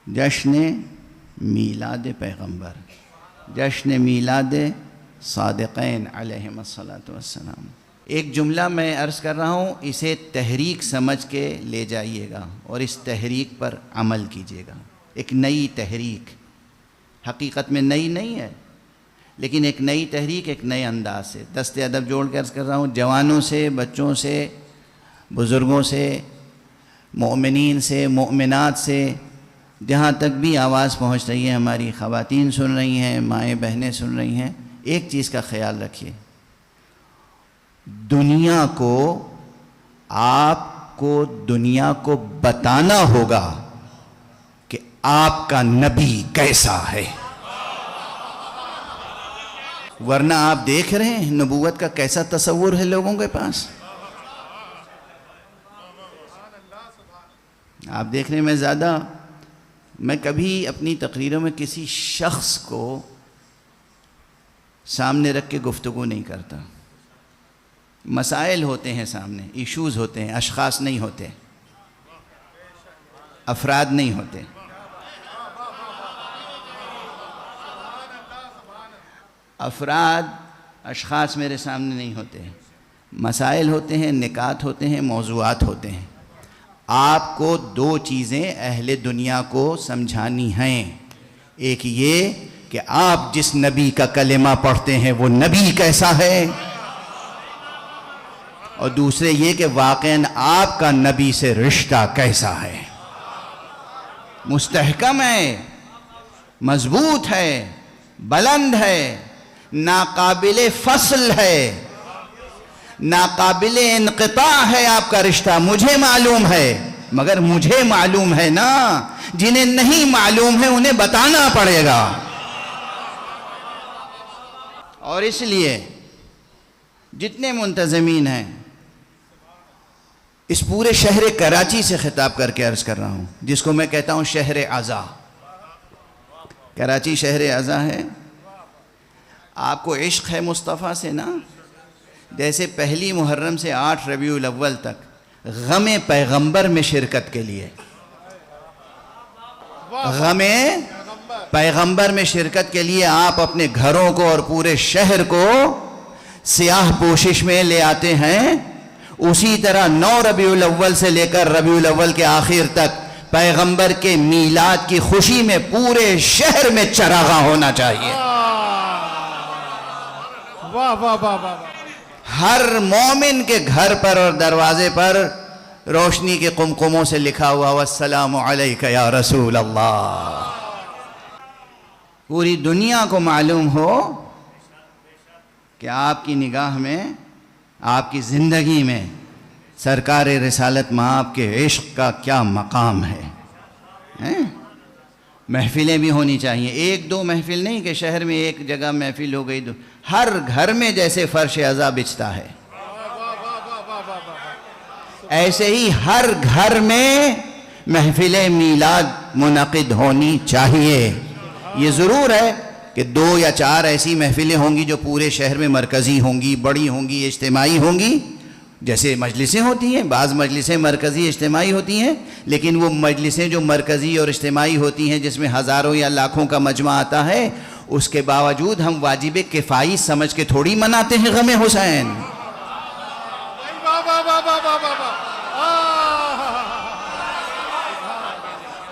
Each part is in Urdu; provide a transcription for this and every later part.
جشن میلاد پیغمبر، جشن میلاد صادقین علیہم الصلاۃ والسلام۔ ایک جملہ میں عرض کر رہا ہوں، اسے تحریک سمجھ کے لے جائیے گا اور اس تحریک پر عمل کیجیے گا۔ ایک نئی تحریک، حقیقت میں نئی نہیں ہے، لیکن ایک نئی تحریک ایک نئے انداز سے۔ دست ادب جوڑ کے عرض کر رہا ہوں، جوانوں سے، بچوں سے، بزرگوں سے، مومنین سے، مومنات سے، جہاں تک بھی آواز پہنچ رہی ہے، ہماری خواتین سن رہی ہیں، مائیں بہنیں سن رہی ہیں، ایک چیز کا خیال رکھیے، دنیا کو، آپ کو دنیا کو بتانا ہوگا کہ آپ کا نبی کیسا ہے، ورنہ آپ دیکھ رہے ہیں نبوت کا کیسا تصور ہے لوگوں کے پاس۔ آپ دیکھ رہے ہیں، میں کبھی اپنی تقریروں میں کسی شخص کو سامنے رکھ کے گفتگو نہیں کرتا۔ مسائل ہوتے ہیں سامنے، ایشوز ہوتے ہیں، اشخاص نہیں ہوتے، افراد نہیں ہوتے۔ افراد، اشخاص میرے سامنے نہیں ہوتے، مسائل ہوتے ہیں، نکات ہوتے ہیں، موضوعات ہوتے ہیں۔ آپ کو دو چیزیں اہل دنیا کو سمجھانی ہیں، ایک یہ کہ آپ جس نبی کا کلمہ پڑھتے ہیں وہ نبی کیسا ہے، اور دوسرے یہ کہ واقعاً آپ کا نبی سے رشتہ کیسا ہے، مستحکم ہے، مضبوط ہے، بلند ہے، ناقابل فصل ہے، ناقابل انقطاع ہے آپ کا رشتہ۔ مجھے معلوم ہے، مگر مجھے معلوم ہے نا، جنہیں نہیں معلوم ہے انہیں بتانا پڑے گا۔ اور اس لیے جتنے منتظمین ہیں، اس پورے شہر کراچی سے خطاب کر کے عرض کر رہا ہوں، جس کو میں کہتا ہوں شہر عزا۔ کراچی شہر عزا ہے۔ آپ کو عشق ہے مصطفیٰ سے نا، جیسے پہلی محرم سے 8 ربیع الاول تک غم پیغمبر میں شرکت کے لیے، غم پیغمبر میں شرکت کے لیے آپ اپنے گھروں کو اور پورے شہر کو سیاہ پوشش میں لے آتے ہیں، اسی طرح 9 ربیع الاول سے لے کر ربیع الاول کے آخر تک پیغمبر کے میلاد کی خوشی میں پورے شہر میں چراغاں ہونا چاہیے۔ واہ واہ واہ واہ۔ ہر مومن کے گھر پر اور دروازے پر روشنی کے قمقموں سے لکھا ہوا والسلام علیک یا رسول اللہ۔ پوری دنیا کو معلوم ہو کہ آپ کی نگاہ میں، آپ کی زندگی میں سرکار رسالت مآب کے عشق کا کیا مقام ہے۔ محفلیں بھی ہونی چاہیے، ایک دو محفل نہیں کہ شہر میں ایک جگہ محفل ہو گئی، ہر گھر میں جیسے فرش عزا بچھتا ہے، ایسے ہی ہر گھر میں محفل میلاد منعقد ہونی چاہیے۔ یہ ضرور ہے کہ 2 یا 4 ایسی محفلیں ہوں گی جو پورے شہر میں مرکزی ہوں گی، بڑی ہوں گی، اجتماعی ہوں گی، جیسے مجلسیں ہوتی ہیں، بعض مجلسیں مرکزی اجتماعی ہوتی ہیں، لیکن وہ مجلسیں جو مرکزی اور اجتماعی ہوتی ہیں جس میں ہزاروں یا لاکھوں کا مجمع آتا ہے، اس کے باوجود ہم واجب کفائی سمجھ کے تھوڑی مناتے ہیں غم حسین۔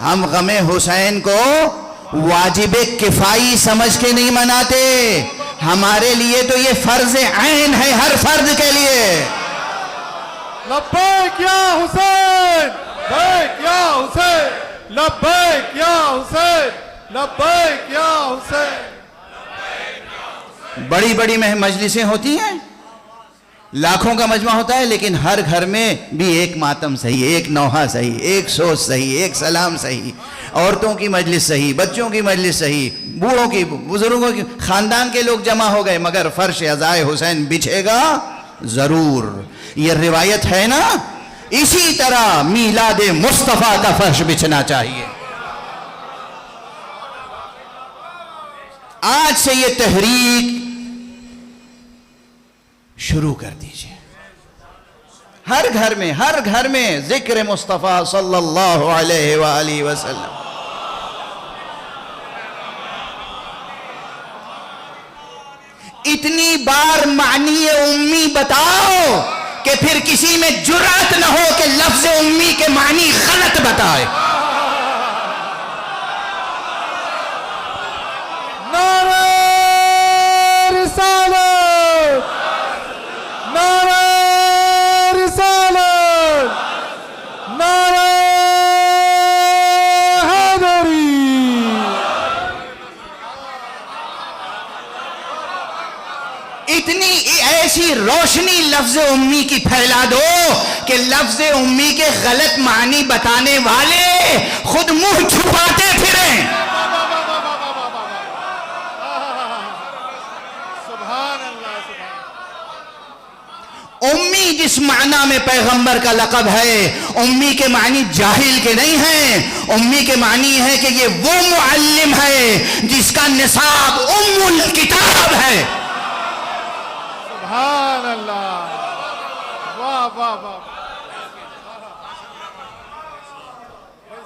ہم غم حسین کو واجب کفائی سمجھ کے نہیں مناتے، ہمارے لیے تو یہ فرض عین ہے، ہر فرد کے لیے۔ لبیک یا حسین، لبیک یا حسین، لبیک یا حسین، لبیک یا حسین۔ بڑی بڑی مجلسیں ہوتی ہیں، لاکھوں کا مجمع ہوتا ہے، لیکن ہر گھر میں بھی ایک ماتم صحیح، ایک نوحہ صحیح، ایک سوچ صحیح، ایک سلام صحیح، عورتوں کی مجلس صحیح، بچوں کی مجلس صحیح، بوڑھوں کی، بزرگوں کی، خاندان کے لوگ جمع ہو گئے، مگر فرش عزائے حسین بچھے گا ضرور۔ یہ روایت ہے نا، اسی طرح میلاد مصطفیٰ کا فرش بچھنا چاہیے۔ آج سے یہ تحریک شروع کر دیجئے، ہر گھر میں ذکر مصطفیٰ صلی اللہ علیہ وآلہ وسلم۔ اتنی بار معنی امی بتاؤ کہ پھر کسی میں جرأت نہ ہو کہ لفظ امی کے معنی غلط بتائے. نعرہ رسالت، نعرہ رسالت، نعرہ حیدری. اتنی ایسی روشنی لفظ امی کی پھیلا دو کہ لفظ امی کے غلط معنی بتانے والے خود منہ چھپاتے پھریں. سبحان اللہ، سبحان امی جس معنی میں پیغمبر کا لقب ہے، امی کے معنی جاہل کے نہیں ہیں. امی کے معنی ہے کہ یہ وہ معلم ہے جس کا نصاب ام الکتاب ہے. سبحان اللہ، واہ واہ واہ،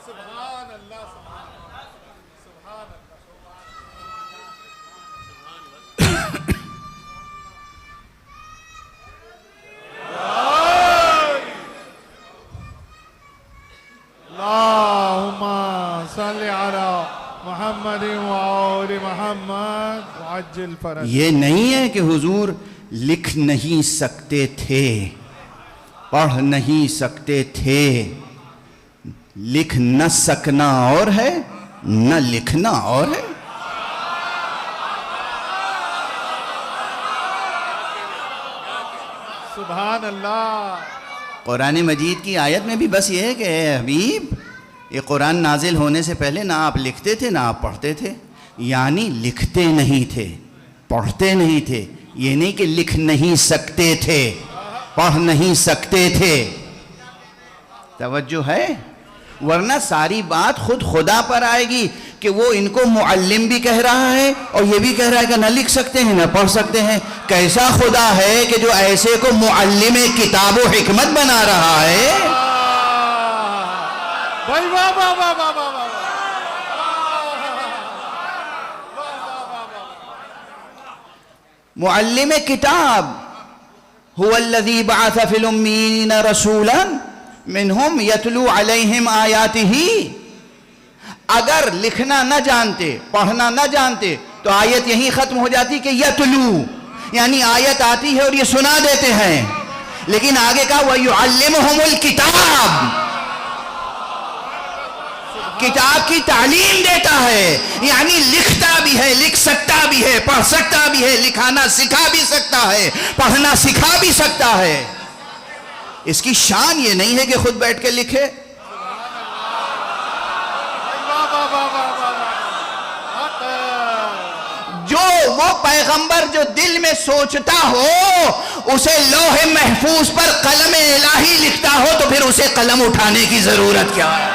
سبحان اللہ، سبحان اللہم صلی علی محمد وآل محمد وعجل فرج. یہ نہیں ہے کہ حضور لکھ نہیں سکتے تھے، پڑھ نہیں سکتے تھے. لکھ نہ سکنا اور ہے، نہ لکھنا اور ہے. سبحان اللہ. قرآن مجید کی آیت میں بھی بس یہ ہے کہ اے حبیب، یہ قرآن نازل ہونے سے پہلے نہ آپ لکھتے تھے نہ آپ پڑھتے تھے. یعنی لکھتے نہیں تھے، پڑھتے نہیں تھے. یہ نہیں کہ لکھ نہیں سکتے تھے، پڑھ نہیں سکتے تھے. توجہ ہے؟ ورنہ ساری بات خود خدا پر آئے گی کہ وہ ان کو معلم بھی کہہ رہا ہے اور یہ بھی کہہ رہا ہے کہ نہ لکھ سکتے ہیں نہ پڑھ سکتے ہیں. کیسا خدا ہے کہ جو ایسے کو معلم کتاب و حکمت بنا رہا ہے؟ بھائی واہ واہ واہ واہ واہ واہ. معلم کتاب هو الذي بعث في الأميين رسولا منهم يتلو عليهم آياته. اگر لکھنا نہ جانتے، پڑھنا نہ جانتے تو آیت یہیں ختم ہو جاتی کہ یتلو، یعنی آیت آتی ہے اور یہ سنا دیتے ہیں. لیکن آگے کہا وَيُعَلِّمُهُمُ الْكِتَابِ، کتاب کی تعلیم دیتا ہے. یعنی لکھتا بھی ہے، لکھ سکتا بھی ہے، پڑھ سکتا بھی ہے، لکھانا سکھا بھی سکتا ہے، پڑھنا سکھا بھی سکتا ہے. اس کی شان یہ نہیں ہے کہ خود بیٹھ کے لکھے. جو وہ پیغمبر جو دل میں سوچتا ہو اسے لوح محفوظ پر قلم الہی لکھتا ہو تو پھر اسے قلم اٹھانے کی ضرورت کیا ہے؟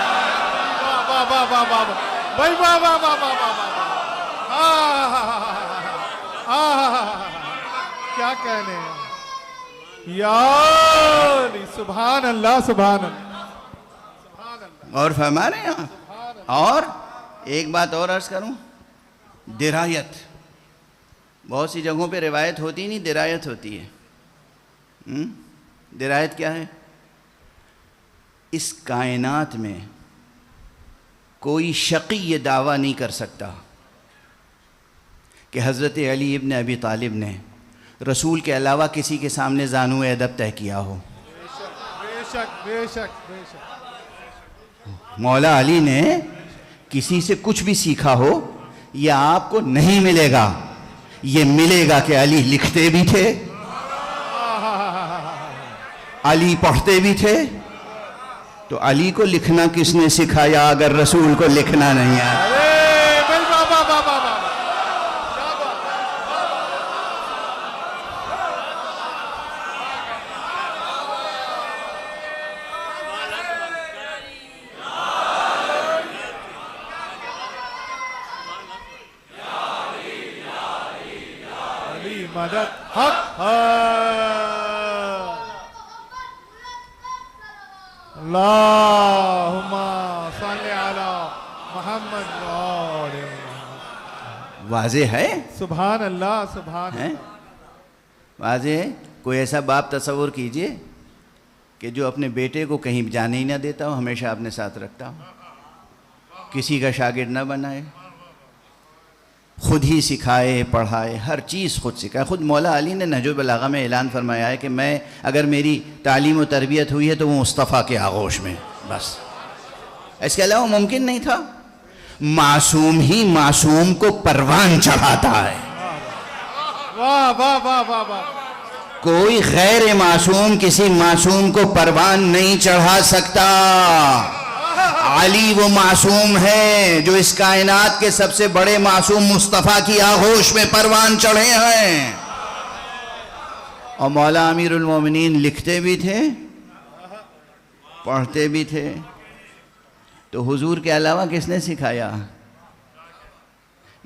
بھائی واہ واہ واہ واہ واہ. کیا کہنے ہیں یار. سبحان اللہ، سبحان اللہ. اور فرما رہے ہیں. اور ایک بات اور عرض کروں، درایت. بہت سی جگہوں پہ روایت ہوتی نہیں، درایت ہوتی ہے. درایت کیا ہے؟ اس کائنات میں کوئی شقی یہ دعویٰ نہیں کر سکتا کہ حضرت علی ابن ابی طالب نے رسول کے علاوہ کسی کے سامنے زانو ادب طے کیا ہو. بے شک بے شک بے شک. مولا علی نے کسی سے کچھ بھی سیکھا ہو یہ آپ کو نہیں ملے گا. یہ ملے گا کہ علی لکھتے بھی تھے، علی پڑھتے بھی تھے. تو علی کو لکھنا کس نے سکھایا اگر رسول کو لکھنا نہیں آیا؟ مدد حق اللہم صلی علی محمد. واضح ہے؟ سبحان اللہ، سبحان ہے؟ اللہ. واضح ہے؟ کوئی ایسا باپ تصور کیجئے کہ جو اپنے بیٹے کو کہیں جانے ہی نہ دیتا ہو، ہمیشہ اپنے ساتھ رکھتا ہو، کسی کا شاگرد نہ بنائے، خود ہی سکھائے پڑھائے، ہر چیز خود سکھائے۔ خود مولا علی نے نہج البلاغہ میں اعلان فرمایا ہے کہ میں اگر میری تعلیم و تربیت ہوئی ہے تو وہ مصطفیٰ کے آغوش میں، بس اس کے علاوہ ممکن نہیں تھا۔ معصوم ہی معصوم کو پروان چڑھاتا ہے، واہ واہ واہ واہ واہ، کوئی غیر معصوم کسی معصوم کو پروان نہیں چڑھا سکتا۔ علی وہ معصوم ہے جو اس کائنات کے سب سے بڑے معصوم مصطفیٰ کی آغوش میں پروان چڑھے ہیں۔ اور مولا امیر المومنین لکھتے بھی تھے، پڑھتے بھی تھے، تو حضور کے علاوہ کس نے سکھایا؟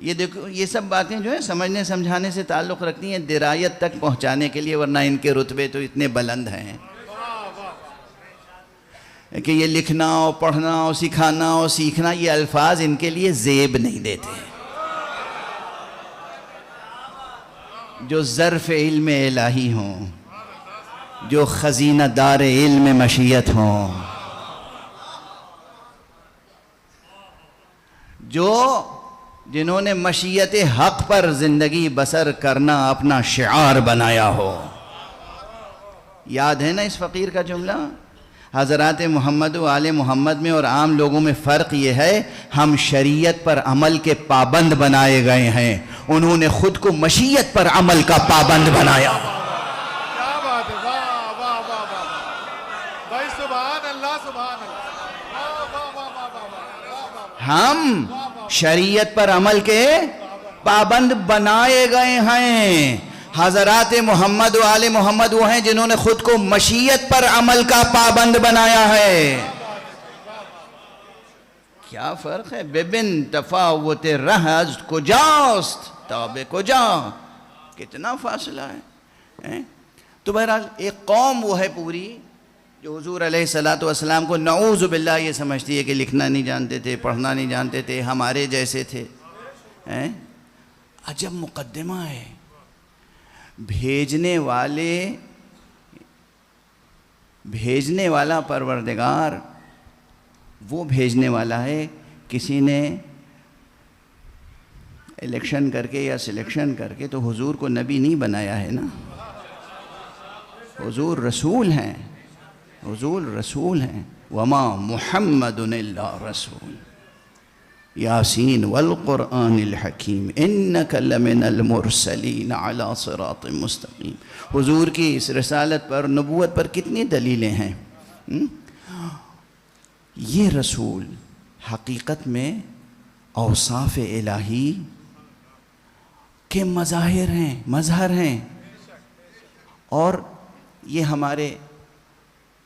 یہ دیکھو، یہ سب باتیں جو ہیں سمجھنے سمجھانے سے تعلق رکھتی ہیں، درایت تک پہنچانے کے لیے، ورنہ ان کے رتبے تو اتنے بلند ہیں کہ یہ لکھنا اور پڑھنا اور سکھانا اور سیکھنا، یہ الفاظ ان کے لیے زیب نہیں دیتے۔ جو ظرف علم الہی ہوں، جو خزینہ دار علم مشیت ہوں، جنہوں نے مشیت حق پر زندگی بسر کرنا اپنا شعار بنایا ہو۔ یاد ہے نا اس فقیر کا جملہ؟ حضرات محمد و آل محمد میں اور عام لوگوں میں فرق یہ ہے، ہم شریعت پر عمل کے پابند بنائے گئے ہیں، انہوں نے خود کو مشیت پر عمل کا پابند بنایا۔ کیا بات ہے، واہ واہ واہ واہ بھائی، سبحان اللہ سبحان اللہ، واہ واہ واہ واہ واہ، ہم شریعت پر عمل کے پابند بنائے گئے ہیں۔ حضرات محمد و آل محمد وہ ہیں جنہوں نے خود کو مشیت پر عمل کا پابند بنایا ہے۔ کیا فرق ہے؟ ببن تفاوت رہز کجاست تاب کجا، کتنا فاصلہ ہے۔ تو بہرحال ایک قوم وہ ہے پوری جو حضور علیہ السلام کو نعوذ باللہ یہ سمجھتی ہے کہ لکھنا نہیں جانتے تھے، پڑھنا نہیں جانتے تھے، ہمارے جیسے تھے۔ عجب مقدمہ ہے۔ بھیجنے والا پروردگار وہ بھیجنے والا ہے، کسی نے الیکشن کر کے یا سلیکشن کر کے تو حضور کو نبی نہیں بنایا ہے نا۔ حضور رسول ہیں، حضور رسول ہیں۔ وما محمد الا رسول یاسین والقرآن الحکیم انک لمن المرسلین علی صراط مستقیم۔ حضور کی اس رسالت پر، نبوت پر کتنی دلیلیں ہیں۔ یہ رسول حقیقت میں اوصاف الہی کے مظہر ہیں، اور یہ ہمارے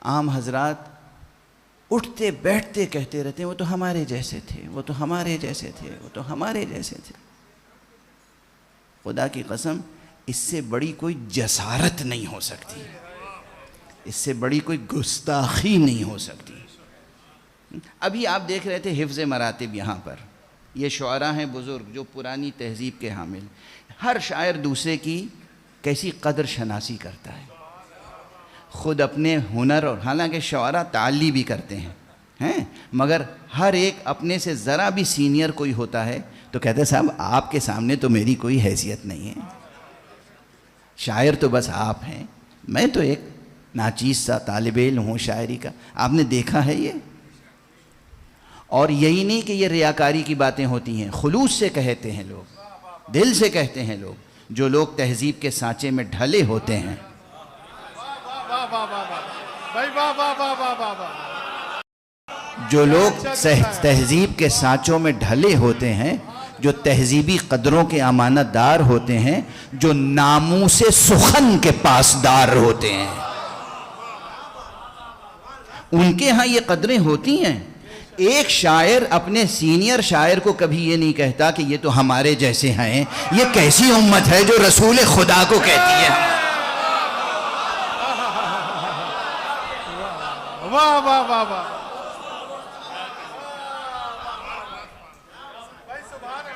عام حضرات اٹھتے بیٹھتے کہتے رہتے ہیں وہ تو ہمارے جیسے تھے، وہ تو ہمارے جیسے تھے، وہ تو ہمارے جیسے تھے۔ خدا کی قسم، اس سے بڑی کوئی جسارت نہیں ہو سکتی، اس سے بڑی کوئی گستاخی نہیں ہو سکتی۔ ابھی آپ دیکھ رہے تھے حفظ مراتب، یہاں پر یہ شعراء ہیں بزرگ جو پرانی تہذیب کے حامل، ہر شاعر دوسرے کی کیسی قدر شناسی کرتا ہے، خود اپنے ہنر، اور حالانکہ شعراء تعلی بھی کرتے ہیں، مگر ہر ایک اپنے سے ذرا بھی سینئر کوئی ہوتا ہے تو کہتے ہیں صاحب آپ کے سامنے تو میری کوئی حیثیت نہیں ہے، شاعر تو بس آپ ہیں، میں تو ایک ناچیز سا طالب علم ہوں شاعری کا۔ آپ نے دیکھا ہے یہ؟ اور یہی نہیں کہ یہ ریاکاری کی باتیں ہوتی ہیں، خلوص سے کہتے ہیں لوگ، دل سے کہتے ہیں لوگ، جو لوگ تہذیب کے سانچے میں ڈھلے ہوتے ہیں۔ جو لوگ تہذیب کے سانچوں میں ڈھلے ہوتے ہیں، جو تہذیبی قدروں کے امانت دار ہوتے ہیں، جو ناموس سخن کے پاسدار ہوتے ہیں، ان کے ہاں یہ قدریں ہوتی ہیں۔ ایک شاعر اپنے سینئر شاعر کو کبھی یہ نہیں کہتا کہ یہ تو ہمارے جیسے ہیں۔ یہ کیسی امت ہے جو رسول خدا کو کہتی ہے؟ واہ واہ واہ واہ،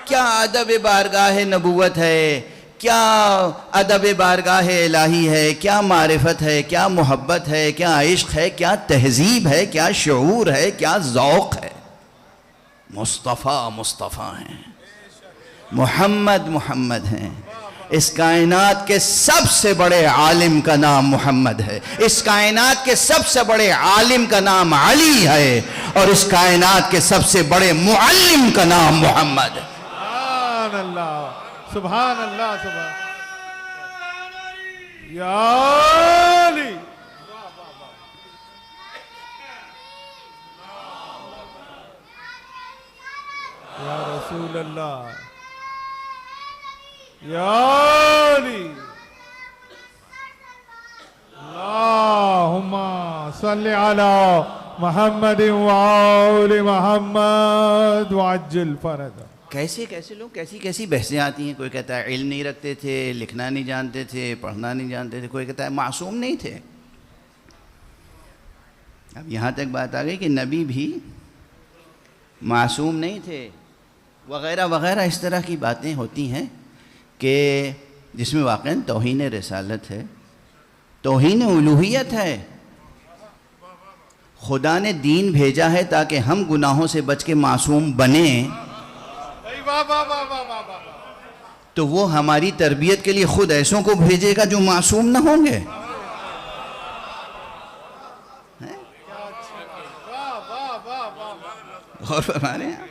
کیا ادب بارگاہ نبوت ہے کیا ادب بارگاہ الہی ہے، کیا معرفت ہے، کیا محبت ہے، کیا عشق ہے، کیا تہذیب ہے، کیا شعور ہے، کیا ذوق ہے۔ مصطفیٰ مصطفیٰ ہیں، محمد محمد ہیں۔ اس کائنات کے سب سے بڑے عالم کا نام محمد ہے، اس کائنات کے سب سے بڑے عالم کا نام علی ہے، اور اس کائنات کے سب سے بڑے معلم کا نام محمد ہے۔ سبحان اللہ سبحان اللہ سبحان یا علی یا رسول اللہ یا علی اللہم صلی علی محمد وآل محمد وعجل فرجہ۔ کیسے کیسے لوگ کیسی بحثیں آتی ہیں۔ کوئی کہتا ہے علم نہیں رکھتے تھے، لکھنا نہیں جانتے تھے، پڑھنا نہیں جانتے تھے، کوئی کہتا ہے معصوم نہیں تھے۔ اب یہاں تک بات آ گئی کہ نبی بھی معصوم نہیں تھے، وغیرہ وغیرہ اس طرح کی باتیں ہوتی ہیں کہ جس میں واقعاً توہین رسالت ہے، توہین الوہیت ہے۔ خدا نے دین بھیجا ہے تاکہ ہم گناہوں سے بچ کے معصوم بنیں، تو وہ ہماری تربیت کے لیے خود ایسوں کو بھیجے گا جو معصوم نہ ہوں گے۔ غور فرما رہے ہیں؟